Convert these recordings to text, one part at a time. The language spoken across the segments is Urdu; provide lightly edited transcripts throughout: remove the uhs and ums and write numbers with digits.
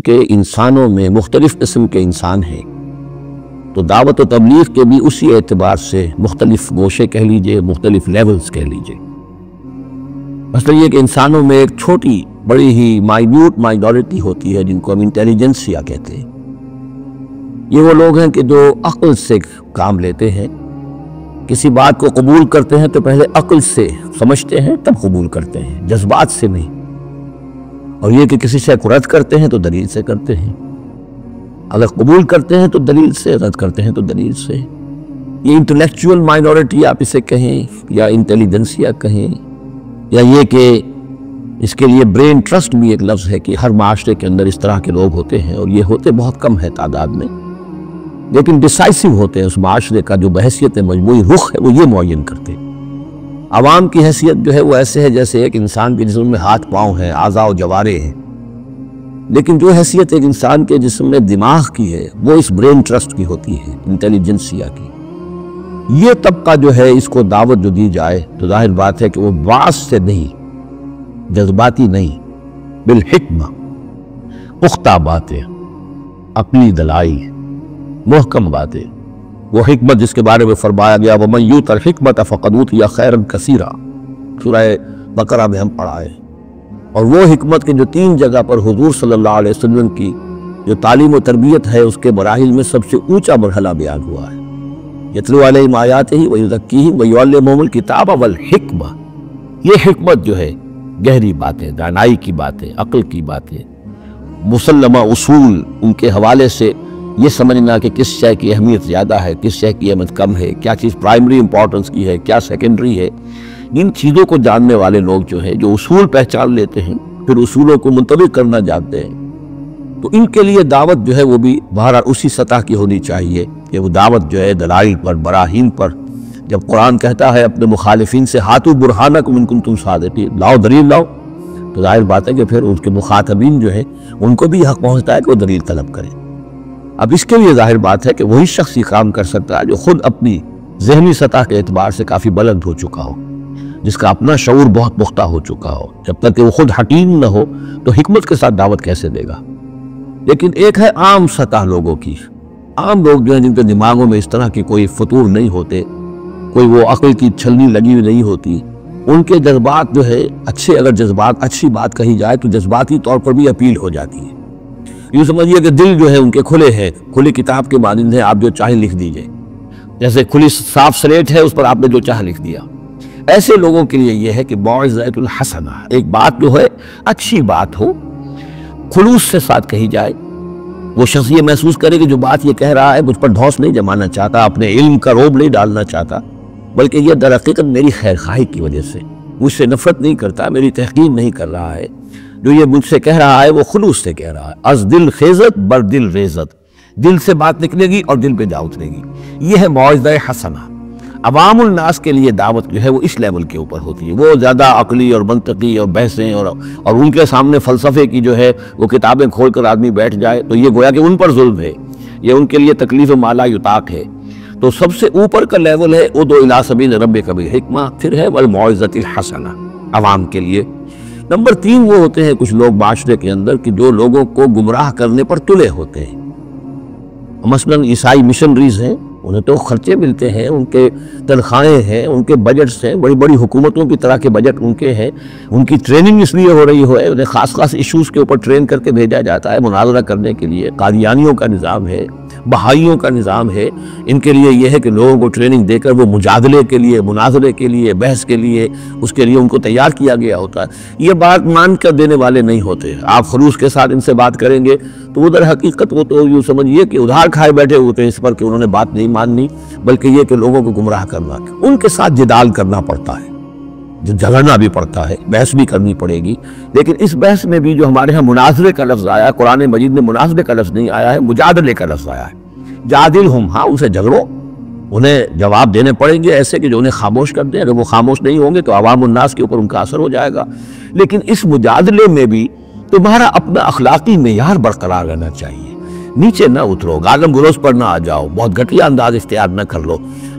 چونکہ انسانوں میں مختلف قسم کے انسان ہیں تو دعوت و تبلیغ کے بھی اسی اعتبار سے مختلف گوشے کہہ لیجئے، مختلف لیولز کہہ لیجئے۔ مثلا یہ کہ انسانوں میں ایک چھوٹی بڑی ہی مائنیوٹ مائنورٹی ہوتی ہے جن کو ہم انٹیلیجنسیا کہتے ہیں۔ یہ وہ لوگ ہیں کہ جو عقل سے کام لیتے ہیں، کسی بات کو قبول کرتے ہیں تو پہلے عقل سے سمجھتے ہیں تب قبول کرتے ہیں، جذبات سے نہیں۔ اور یہ کہ کسی سے رد کرتے ہیں تو دلیل سے کرتے ہیں، اگر قبول کرتے ہیں تو دلیل سے، رد کرتے ہیں تو دلیل سے۔ یہ انٹلیکچول مائنورٹی آپ اسے کہیں یا انٹیلیجنسیا کہیں، یا یہ کہ اس کے لیے برین ٹرسٹ بھی ایک لفظ ہے کہ ہر معاشرے کے اندر اس طرح کے لوگ ہوتے ہیں، اور یہ ہوتے بہت کم ہے تعداد میں، لیکن ڈیسائسو ہوتے ہیں۔ اس معاشرے کا جو بحیثیت مجموعی رخ ہے وہ یہ معین کرتے ہیں۔ عوام کی حیثیت جو ہے وہ ایسے ہے جیسے ایک انسان کے جسم میں ہاتھ پاؤں ہیں، اعضاء و جوارے ہیں، لیکن جو حیثیت ایک انسان کے جسم میں دماغ کی ہے وہ اس برین ٹرسٹ کی ہوتی ہے، انٹیلیجنسیا کی۔ یہ طبقہ جو ہے اس کو دعوت جو دی جائے تو ظاہر بات ہے کہ وہ واعظ سے نہیں، جذباتی نہیں، بالحکمہ، پختہ باتیں، عقلی دلائی، محکم باتیں، وہ حکمت جس کے بارے میں فرمایا گیا وَمَنْ يُؤْتَ الْحِكْمَةَ فَقَدْ أُوتِيَ خَيْرًا كَثِيرًا، سورہ بقرہ میں ہم پڑھا ہے۔ اور وہ حکمت کے جو 3 جگہ پر حضور صلی اللہ علیہ وسلم کی جو تعلیم و تربیت ہے اس کے مراحل میں سب سے اونچا مرحلہ بیان ہوا ہے، یتلو علیہم آیاتہ ویزکیہم ویعلمہم الکتاب والحکمہ۔ یہ حکمت جو ہے گہری باتیں، دانائی کی باتیں، عقل کی باتیں، مسلمہ اصول، ان کے حوالے سے یہ سمجھنا کہ کس شے کی اہمیت زیادہ ہے، کس شے کی اہمیت کم ہے، کیا چیز پرائمری امپورٹنس کی ہے، کیا سیکنڈری ہے، ان چیزوں کو جاننے والے لوگ جو ہیں، جو اصول پہچان لیتے ہیں، پھر اصولوں کو منطبق کرنا جانتے ہیں، تو ان کے لیے دعوت جو ہے وہ بھی بہرحال اسی سطح کی ہونی چاہیے کہ وہ دعوت جو ہے دلائل پر، براہین پر۔ جب قرآن کہتا ہے اپنے مخالفین سے ہاتھو برہانکم ان کنتم صادقین، لاؤ دلیل لاؤ، تو ظاہر بات ہے کہ پھر ان کے مخاطبین جو ہیں ان کو بھی حق پہنچتا ہے کہ وہ دلیل طلب کریں۔ اب اس کے لیے ظاہر بات ہے کہ وہی شخص یہ کام کر سکتا ہے جو خود اپنی ذہنی سطح کے اعتبار سے کافی بلند ہو چکا ہو، جس کا اپنا شعور بہت پختہ ہو چکا ہو۔ جب تک کہ وہ خود حکیم نہ ہو تو حکمت کے ساتھ دعوت کیسے دے گا؟ لیکن ایک ہے عام سطح لوگوں کی، عام لوگ جو ہیں جن کے دماغوں میں اس طرح کی کوئی فطور نہیں ہوتے، کوئی وہ عقل کی چھلنی لگی ہوئی نہیں ہوتی، ان کے جذبات جو ہے اچھے، اگر جذبات اچھی بات کہی جائے تو جذباتی طور پر بھی اپیل ہو جاتی ہے۔ یوں سمجھیے کہ دل جو ہے ان کے کھلے ہیں، کھلی کتاب کے مانند ہیں، آپ جو چاہیں لکھ دیجئے، جیسے کھلی صاف سلیٹ ہے اس پر آپ نے جو چاہا لکھ دیا۔ ایسے لوگوں کے لیے یہ ہے کہ موعظۃ الحسنہ، ایک بات جو ہے اچھی بات ہو، خلوص سے ساتھ کہی جائے، وہ شخص یہ محسوس کرے کہ جو بات یہ کہہ رہا ہے مجھ پر دھوس نہیں جمانا چاہتا، اپنے علم کا روب نہیں ڈالنا چاہتا، بلکہ یہ در حقیقت میری خیر خواہی کی وجہ سے، مجھ سے نفرت نہیں کرتا، میری تحقیر نہیں کر رہا ہے، جو یہ مجھ سے کہہ رہا ہے وہ خلوص سے کہہ رہا ہے۔ از دل خیزت بر دل ریزت، دل سے بات نکلے گی اور دل پہ جا اترے گی، یہ ہے موعظہ حسنہ۔ عوام الناس کے لیے دعوت جو ہے وہ اس لیول کے اوپر ہوتی ہے، وہ زیادہ عقلی اور منطقی اور بحثیں اور ان کے سامنے فلسفے کی جو ہے وہ کتابیں کھول کر آدمی بیٹھ جائے تو یہ گویا کہ ان پر ظلم ہے، یہ ان کے لیے تکلیف مالا یطاق ہے۔ تو سب سے اوپر کا لیول ہے ادعو الی سبیل ربک بالحکمہ، پھر ہے والموعظۃ الحسنہ عوام کے لیے۔ نمبر 3 وہ ہوتے ہیں کچھ لوگ معاشرے کے اندر کہ جو لوگوں کو گمراہ کرنے پر تلے ہوتے ہیں، مثلاً عیسائی مشنریز ہیں، انہیں تو خرچے ملتے ہیں، ان کے تنخواہیں ہیں، ان کے بجٹس ہیں، بڑی بڑی حکومتوں کی طرح کے بجٹ ان کے ہیں، ان کی ٹریننگ اس لیے ہو رہی ہے، انہیں خاص خاص ایشوز کے اوپر ٹرین کر کے بھیجا جاتا ہے مناظرہ کرنے کے لیے۔ قادیانیوں کا نظام ہے، بہائیوں کا نظام ہے، ان کے لیے یہ ہے کہ لوگوں کو ٹریننگ دے کر وہ مجادلے کے لیے، مناظرے کے لیے، بحث کے لیے، اس کے لیے ان کو تیار کیا گیا ہوتا ہے۔ یہ بات مان کر دینے والے نہیں ہوتے، آپ خلوص کے ساتھ ان سے بات کریں گے تو وہ در حقیقت وہ تو یوں سمجھیے کہ ادھار کھائے بیٹھے ہوتے ہیں اس پر کہ انہوں نے بات نہیں ماننی، بلکہ یہ کہ لوگوں کو گمراہ کرنا، ان کے ساتھ جدال کرنا پڑتا ہے، جھگڑنا بھی پڑتا ہے، بحث بھی کرنی پڑے گی۔ لیکن اس بحث میں بھی جو ہمارے ہاں مناظرے کا لفظ آیا ہے، قرآن مجید میں مناظرے کا لفظ نہیں آیا ہے، مجادلے کا لفظ آیا ہے۔ جادلہم، ہاں ان سے جھگڑو، انہیں جواب دینے پڑیں گے ایسے کہ جو انہیں خاموش کر دیں، اگر وہ خاموش نہیں ہوں گے تو عوام الناس کے اوپر ان کا اثر ہو جائے گا۔ لیکن اس مجادلے میں بھی تمہارا اپنا اخلاقی معیار برقرار رہنا چاہیے، نیچے نہ اترو، گالم گلوچ پر نہ آ جاؤ، بہت گھٹیا انداز اختیار نہ کر لو،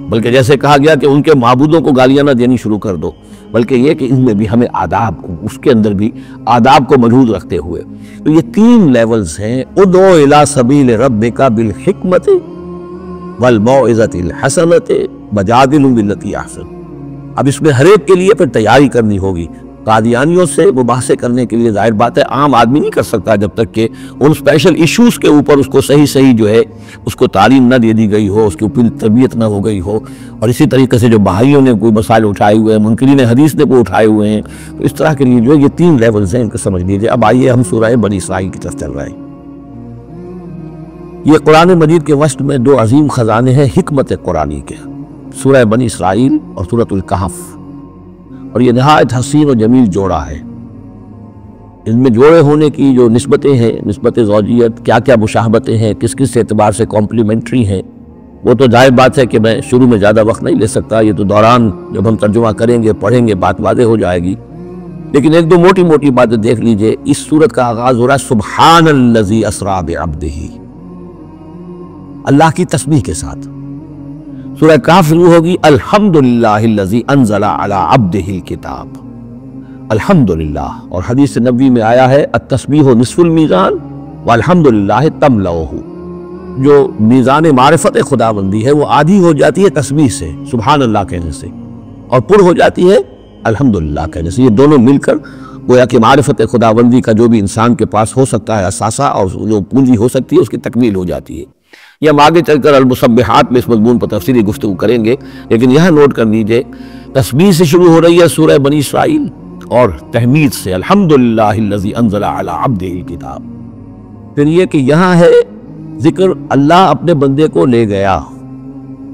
بلکہ جیسے کہا گیا کہ ان کے معبودوں کو گالیاں نہ دینی شروع کر دو، بلکہ یہ کہ ان میں بھی ہمیں آداب کو، اس کے اندر بھی آداب کو ملحوظ رکھتے ہوئے، تو یہ 3 لیولز ہیں، ادعو الی سبیل ربک بالحکمت والموعظۃ الحسنۃ وجادلھم باللتی احسن۔ اب اس میں ہر ایک کے لیے پھر تیاری کرنی ہوگی۔ قادیانیوں سے مباحثے کرنے کے لیے ظاہر بات ہے عام آدمی نہیں کر سکتا جب تک کہ ان اسپیشل ایشوز کے اوپر اس کو صحیح جو ہے اس کو تعلیم نہ دے دی گئی ہو، اس کے اوپر تربیت نہ ہو گئی ہو۔ اور اسی طریقے سے جو بہائیوں نے کوئی مسائل اٹھائے ہوئے ہیں، منکرین حدیث نے کوئی اٹھائے ہوئے ہیں، تو اس طرح کے لیے جو ہے یہ 3 لیولز ہیں، ان کو سمجھ لیجیے۔ اب آئیے ہم سورہ بنی اسرائیل کی طرف چل رہے ہیں۔ یہ قرآن مجید کے وسط میں 2 عظیم خزانے ہیں حکمت قرآنی کے، سورہ بنی اسرائیل اور سورۃ الکہف، اور یہ نہایت حسین و جمیل جوڑا ہے۔ ان میں جوڑے ہونے کی جو نسبتیں ہیں، نسبت زوجیت، کیا کیا مشابہتیں ہیں، کس کس اعتبار سے کمپلیمنٹری ہیں، وہ تو ظاہر بات ہے کہ میں شروع میں زیادہ وقت نہیں لے سکتا، یہ تو دوران جب ہم ترجمہ کریں گے، پڑھیں گے، بات واضح ہو جائے گی۔ لیکن 1-2 موٹی باتیں دیکھ لیجئے۔ اس سورت کا آغاز ہو رہا ہے سبحان الذی اسریٰ بعبدہ، اللہ کی تسبیح کے ساتھ۔ سورہ کہف شروع ہوگی الحمدللہ الذی انزل علی عبدہ الکتاب، الحمدللہ، اور حدیث نبوی میں آیا ہے التسبیح نصف المیزان والحمدللہ تملؤہ، جو میزان معرفت خداوندی ہے وہ آدھی ہو جاتی ہے تسبیح سے، سبحان اللہ کہنے سے، اور پر ہو جاتی ہے الحمدللہ کہنے سے۔ یہ دونوں مل کر گویا کہ معرفت خداوندی کا جو بھی انسان کے پاس ہو سکتا ہے اثاثہ اور جو پونجی ہو سکتی ہے اس کی تکمیل ہو جاتی ہے۔ یہ ہم آگے چل کر المسبحات میں اس مضمون پر تفصیلی گفتگو کریں گے، لیکن یہاں نوٹ کر لیجئے تسبیح سے شروع ہو رہی ہے سورہ بنی اسرائیل، اور تحمید سے الحمدللہ الذی انزل علی عبدہ الکتاب۔ پھر یہ کہ یہاں ہے ذکر اللہ اپنے بندے کو لے گیا،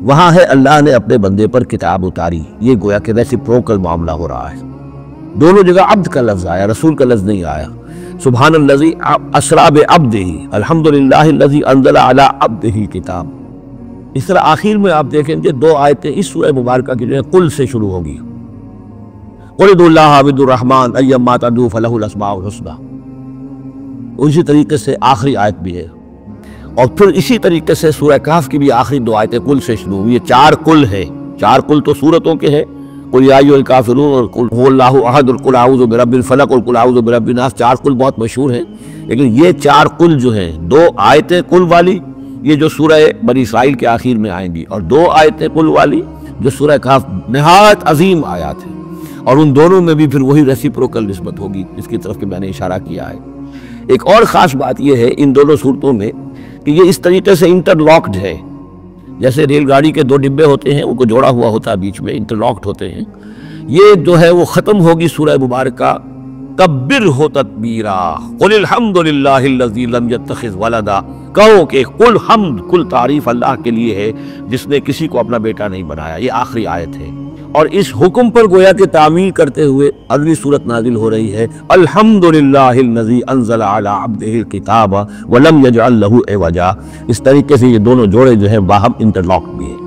وہاں ہے اللہ نے اپنے بندے پر کتاب اتاری، یہ گویا کہ ریسیپروکل معاملہ ہو رہا ہے۔ دونوں جگہ عبد کا لفظ آیا، رسول کا لفظ نہیں آیا۔ سبحان الذی اسریٰ بعبدہ، الحمدللہ الذی انزل علی عبدہ الکتاب۔ اس طرح آخر میں آپ دیکھیں گے 2 آیتیں اس سورہ مبارکہ کی جو ہے قل سے شروع ہوگی، قل ادعوا اللہ عبد الرحمن ایما تدعوا فلہ الاسماء الحسنی، اسی طریقے سے آخری آیت بھی ہے۔ اور پھر اسی طریقے سے سورہ کہف کی بھی آخری 2 آیتیں قل سے شروع ہوئی۔ یہ 4 قل ہے، 4 قل تو سورتوں کے ہیں، قل یا ایھا الکافرون اور قل هو اللہ احد اور قل اعوذ برب الفلق اور قل اعوذ برب الناس، 4 قل بہت مشہور ہیں۔ لیکن یہ 4 قل جو ہیں، 2 آیتیں قل والی یہ جو سورہ بنی اسرائیل کے آخر میں آئیں گی، اور 2 آیتیں قل والی جو سورہ کہف، نہایت عظیم آیات ہیں، اور ان دونوں میں بھی پھر وہی ریسیپروکل نسبت ہوگی جس کی طرف کہ میں نے اشارہ کیا ہے۔ ایک اور خاص بات یہ ہے ان دونوں صورتوں میں کہ یہ اس طریقے سے انٹرلاکڈ ہے، جیسے ریل گاڑی کے 2 ڈبے ہوتے ہیں ان کو جوڑا ہوا ہوتا ہے، بیچ میں انٹرلاکڈ ہوتے ہیں۔ یہ جو ہے وہ ختم ہوگی سورہ مبارکہ کبرہ تکبیرا، قل الحمدللہ الذی لم یتخذ ولدا، کہو کہ کل حمد، کل تعریف اللہ کے لیے ہے جس نے کسی کو اپنا بیٹا نہیں بنایا۔ یہ آخری آیت ہے، اور اس حکم پر گویا کہ تعمیل کرتے ہوئے اگلی صورت نازل ہو رہی ہے الحمدللہ الذی انزل علی عبدہ الکتاب ولم یجعل لہ عوجا۔ اس طریقے سے یہ دونوں جوڑے جو ہیں باہم انٹرلاک بھی ہیں۔